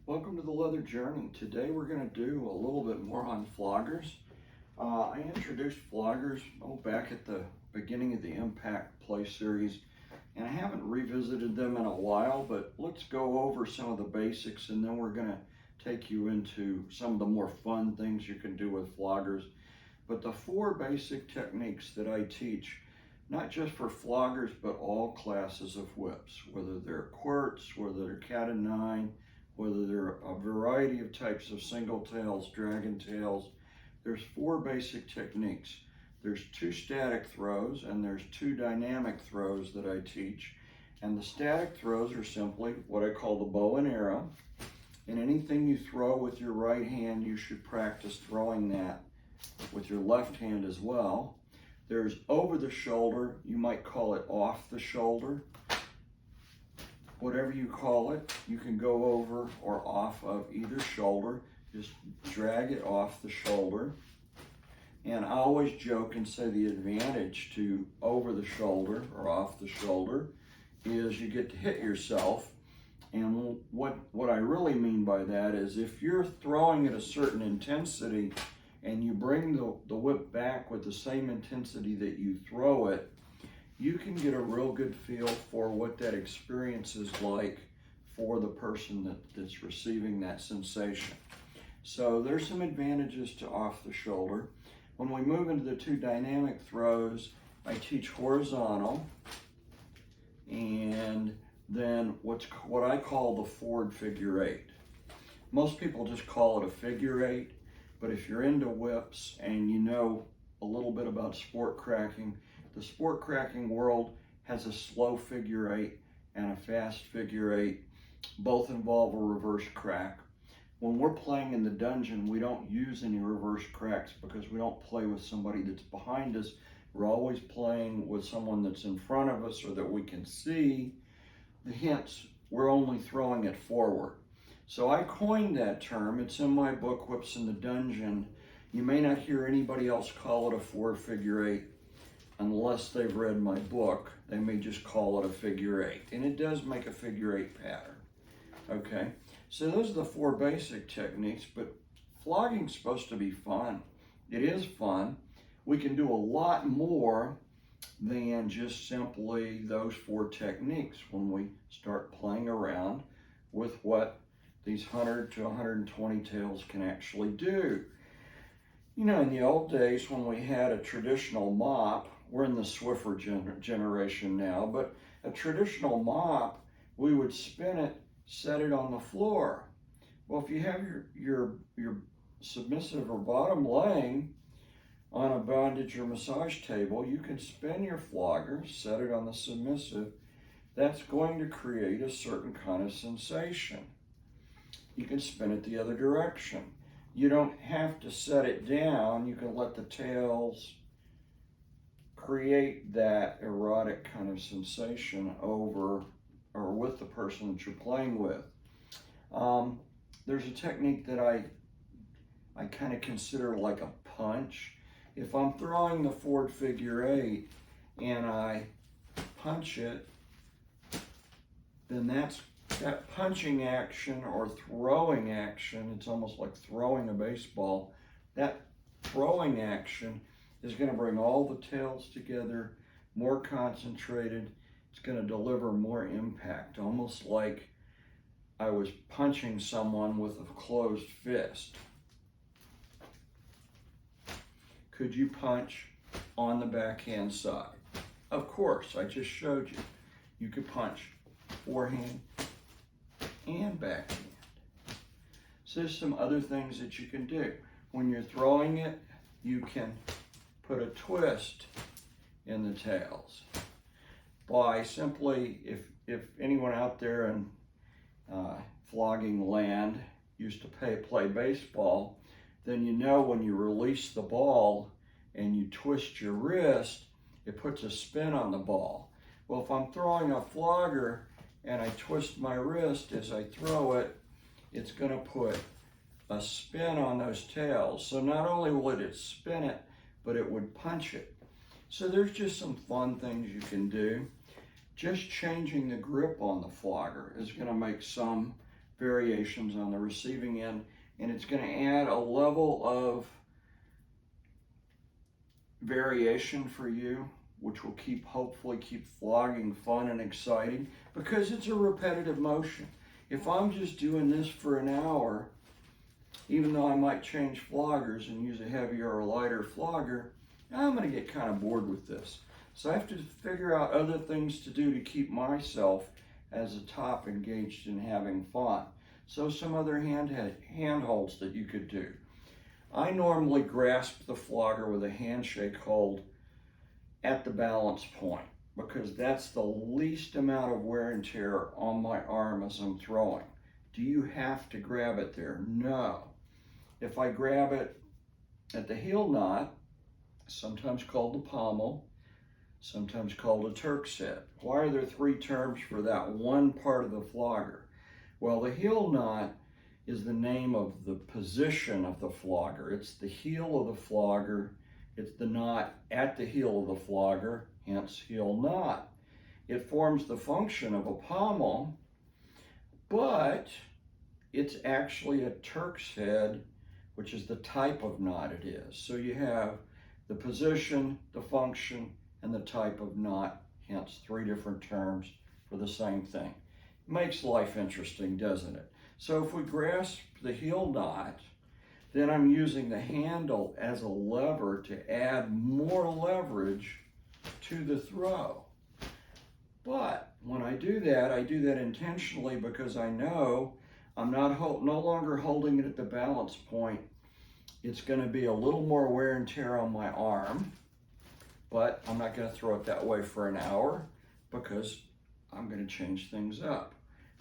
Welcome to the Leather Journey. Today we're going to do a little bit more on floggers. I introduced floggers back at the beginning of the Impact Play series, and I haven't revisited them in a while, but let's go over some of the basics and then we're going to take you into some of the more fun things you can do with floggers. But the four basic techniques that I teach, not just for floggers, but all classes of whips, whether they're quirts, whether they're cat o' nine, whether they're a variety of types of single tails, dragon tails. There's four basic techniques. There's two static throws and there's two dynamic throws that I teach. And the static throws are simply what I call the bow and arrow. And anything you throw with your right hand, you should practice throwing that with your left hand as well. There's over the shoulder, you might call it off the shoulder. Whatever you call it, you can go over or off of either shoulder. Just drag it off the shoulder. And I always joke and say the advantage to over the shoulder or off the shoulder is you get to hit yourself. And what I really mean by that is if you're throwing at a certain intensity and you bring the whip back with the same intensity that you throw it, you can get a real good feel for what that experience is like for the person that's receiving that sensation. So there's some advantages to off the shoulder. When we move into the two dynamic throws, I teach horizontal and then what I call the forward figure eight. Most people just call it a figure eight, but if you're into whips and you know a little bit about sport cracking, the sport cracking world has a slow figure eight and a fast figure eight. Both involve a reverse crack. When we're playing in the dungeon, we don't use any reverse cracks because we don't play with somebody that's behind us. We're always playing with someone that's in front of us or that we can see. Hence, we're only throwing it forward. So I coined that term. It's in my book, Whips in the Dungeon. You may not hear anybody else call it a forward figure eight unless they've read my book. They may just call it a figure eight. And it does make a figure eight pattern. Okay, so those are the four basic techniques, but flogging's supposed to be fun. It is fun. We can do a lot more than just simply those four techniques when we start playing around with what these 100 to 120 tails can actually do. You know, in the old days when we had a traditional mop, we're in the Swiffer generation now, but a traditional mop, we would spin it, set it on the floor. Well, if you have your submissive or bottom laying on a bondage or massage table, you can spin your flogger, set it on the submissive. That's going to create a certain kind of sensation. You can spin it the other direction. You don't have to set it down. You can let the tails create that erotic kind of sensation over or with the person that you're playing with. There's a technique that I kind of consider like a punch. If I'm throwing the forward figure eight and I punch it, then that punching action or throwing action, it's almost like throwing a baseball, that throwing action is going to bring all the tails together, more concentrated. It's going to deliver more impact, almost like I was punching someone with a closed fist. Could you punch on the backhand side? Of course, I just showed you. You could punch forehand and backhand. So there's some other things that you can do. When you're throwing it, you can put a twist in the tails by simply, if anyone out there in flogging land used to play baseball, then you know when you release the ball and you twist your wrist, it puts a spin on the ball. Well, if I'm throwing a flogger and I twist my wrist as I throw it, it's going to put a spin on those tails. So not only would it spin it, but it would punch it. So there's just some fun things you can do. Just changing the grip on the flogger is going to make some variations on the receiving end, and it's going to add a level of variation for you, which will hopefully keep flogging fun and exciting, because it's a repetitive motion. If I'm just doing this for an hour, even though I might change floggers and use a heavier or lighter flogger, I'm going to get kind of bored with this. So I have to figure out other things to do to keep myself as a top engaged in having fun. So some other handholds that you could do. I normally grasp the flogger with a handshake hold at the balance point, because that's the least amount of wear and tear on my arm as I'm throwing. Do you have to grab it there? No. If I grab it at the heel knot, sometimes called the pommel, sometimes called a Turk's head. Why are there 3 terms for that one part of the flogger? Well, the heel knot is the name of the position of the flogger. It's the heel of the flogger. It's the knot at the heel of the flogger, hence heel knot. It forms the function of a pommel, but it's actually a Turk's head, which is the type of knot it is. So you have the position, the function, and the type of knot, hence 3 different terms for the same thing. Makes life interesting, doesn't it? So if we grasp the heel knot, then I'm using the handle as a lever to add more leverage to the throw. But when I do that intentionally, because I know I'm no longer holding it at the balance point. It's going to be a little more wear and tear on my arm, but I'm not going to throw it that way for an hour, because I'm going to change things up.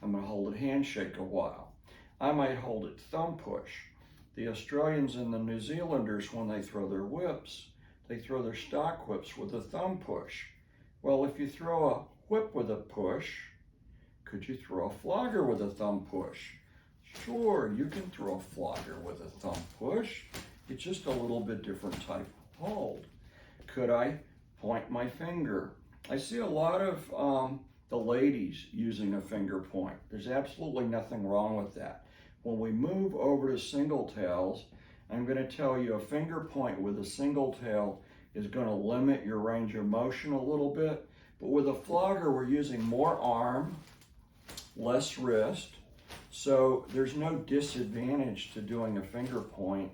I'm going to hold it handshake a while. I might hold it thumb push. The Australians and the New Zealanders, when they throw their whips, they throw their stock whips with a thumb push. Well, if you throw a whip with a push, could you throw a flogger with a thumb push? Sure, you can throw a flogger with a thumb push. It's just a little bit different type of hold. Could I point my finger? I see a lot of the ladies using a finger point. There's absolutely nothing wrong with that. When we move over to single tails, I'm going to tell you a finger point with a single tail is going to limit your range of motion a little bit. But with a flogger, we're using more arm, less wrist. So there's no disadvantage to doing a finger point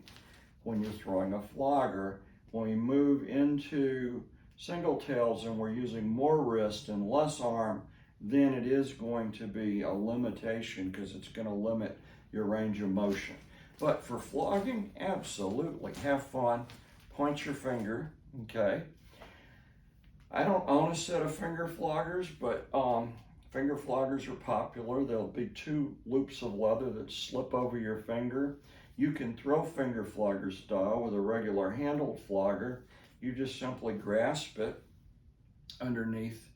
when you're throwing a flogger. When we move into single tails and we're using more wrist and less arm, then it is going to be a limitation, because it's going to limit your range of motion. But for flogging, absolutely, have fun, point your finger, okay? I don't own a set of finger floggers, but finger floggers are popular. There'll be 2 loops of leather that slip over your finger. You can throw finger flogger style with a regular handled flogger. You just simply grasp it underneath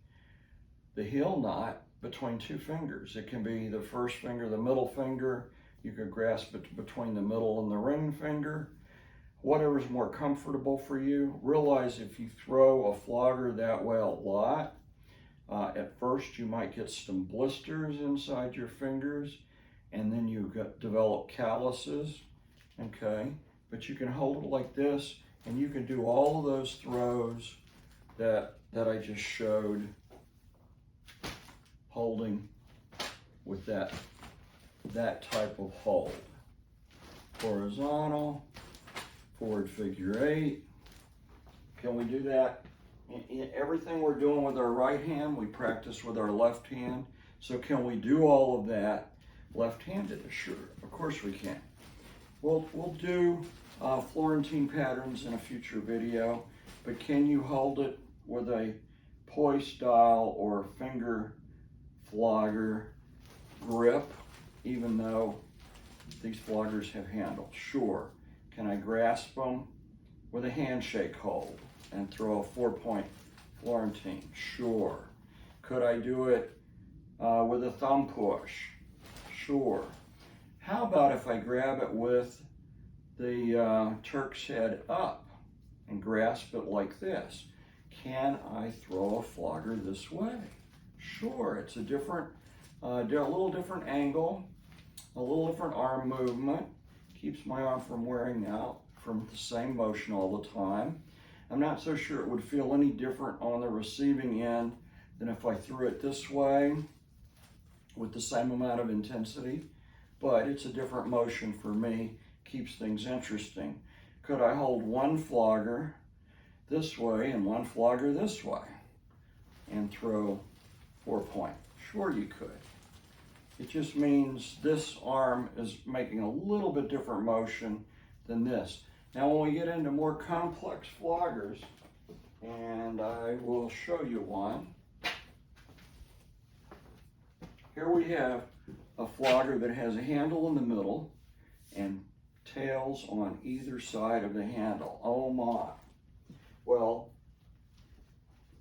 the heel knot between 2 fingers. It can be the first finger, the middle finger. You could grasp it between the middle and the ring finger. Whatever's more comfortable for you. Realize if you throw a flogger that way a lot, at first you might get some blisters inside your fingers, and then you develop calluses, okay? But you can hold it like this, and you can do all of those throws that I just showed, holding with that type of hold. Horizontal, forward figure 8. Can we do that? In everything we're doing with our right hand, we practice with our left hand. So can we do all of that left-handed? Sure, of course we can. We'll do Florentine patterns in a future video, but can you hold it with a poi style or finger flogger grip, even though these floggers have handles? Sure. Can I grasp them with a handshake hold and throw a 4-point Florentine? Sure. Could I do it with a thumb push? Sure. How about if I grab it with the Turk's head up and grasp it like this? Can I throw a flogger this way? Sure. It's a little different angle. A little different arm movement. Keeps my arm from wearing out from the same motion all the time. I'm not so sure it would feel any different on the receiving end than if I threw it this way with the same amount of intensity, but it's a different motion for me. Keeps things interesting. Could I hold one flogger this way and one flogger this way and throw 4 point? Sure you could. It just means this arm is making a little bit different motion than this. Now when we get into more complex floggers, and I will show you one. Here we have a flogger that has a handle in the middle and tails on either side of the handle. Oh my. Well,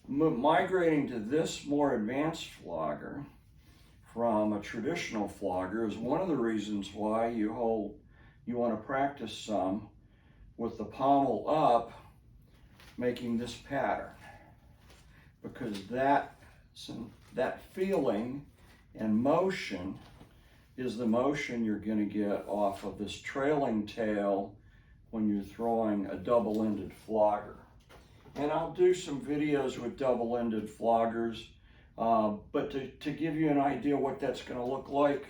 migrating to this more advanced flogger from a traditional flogger is one of the reasons why you want to practice some with the pommel up, making this pattern, because that feeling and motion is the motion you're going to get off of this trailing tail when you're throwing a double-ended flogger. And I'll do some videos with double-ended floggers, but to give you an idea what that's going to look like,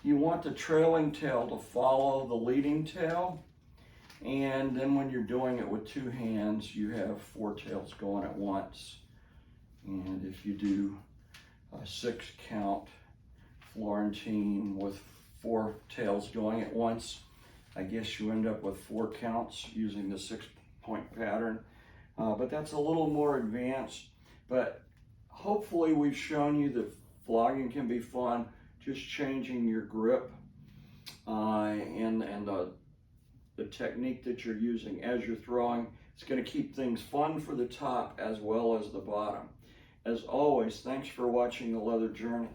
you want the trailing tail to follow the leading tail, and then when you're doing it with 2 hands, you have 4 tails going at once. And if you do a 6 count Florentine with 4 tails going at once, I guess you end up with 4 counts using the 6 point pattern. But that's a little more advanced. But hopefully we've shown you that flogging can be fun, just changing your grip and the technique that you're using as you're throwing. It's going to keep things fun for the top as well as the bottom. As always, thanks for watching The Leather Journey.